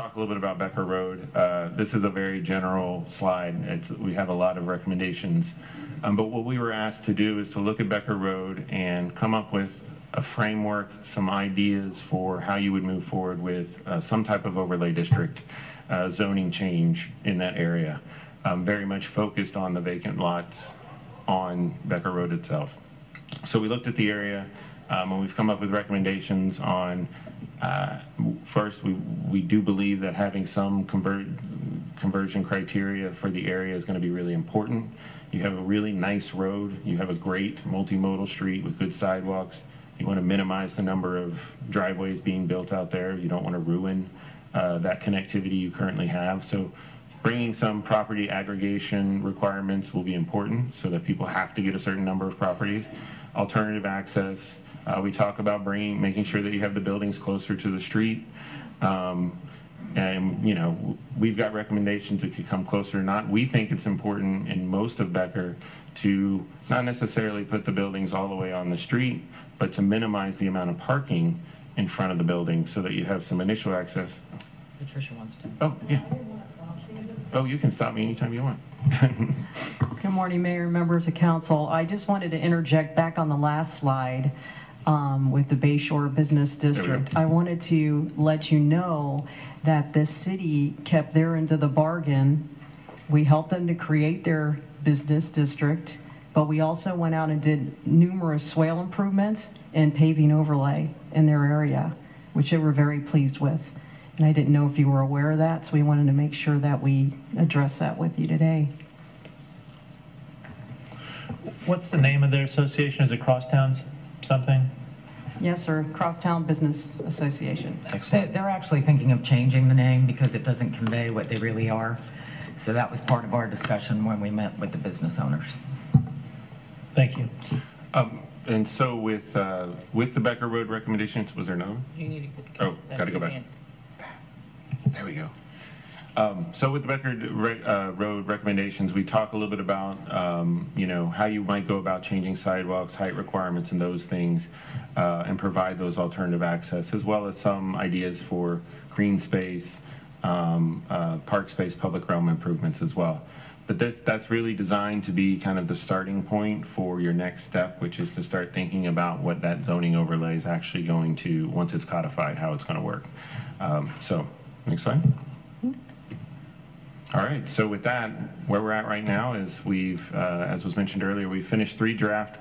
Talk a little bit about Becker Road. This is a very general slide. We have a lot of recommendations, but what we were asked to do is to look at Becker Road and come up with a framework, some ideas for how you would move forward with some type of overlay district zoning change in that area, very much focused on the vacant lots on Becker Road itself. So we looked at the area and we've come up with recommendations on first, we do believe that having some conversion criteria for the area is going to be really important. You have a really nice road. You have a great multimodal street with good sidewalks. You want to minimize the number of driveways being built out there. You don't want to ruin that connectivity you currently have. So bringing some property aggregation requirements will be important so that people have to get a certain number of properties. Alternative access. We talk about making sure that you have the buildings closer to the street. And, you know, we've got recommendations that could come closer or not. We think it's important in most of Becker to not necessarily put the buildings all the way on the street, but to minimize the amount of parking in front of the building so that you have some initial access. Patricia wants to. Oh, yeah. Oh, you can stop me anytime you want. Good morning, Mayor and members of council. I just wanted to interject back on the last slide with the Bayshore Business District. I wanted to let you know that the city kept their end of the bargain. We helped them to create their business district, but we also went out and did numerous swale improvements and paving overlay in their area, which they were very pleased with. And I didn't know if you were aware of that, so we wanted to make sure that we address that with you today. What's the name of their association? Is it Crosstowns something? Yes, sir. Crosstown Business Association. Excellent. They're actually thinking of changing the name because it doesn't convey what they really are. So that was part of our discussion when we met with the business owners. Thank you. And so with the Becker Road recommendations, was there no? You need to got to go back. There we go. So with the Becker Road recommendations, we talk a little bit about, you know, how you might go about changing sidewalks, height requirements, and those things, and provide those alternative access, as well as some ideas for green space, park space, public realm improvements as well. But that's really designed to be kind of the starting point for your next step, which is to start thinking about what that zoning overlay is actually going to, once it's codified, how it's going to work. So, next slide. All right, so with that, where we're at right now is we've, as was mentioned earlier, we finished 3 draft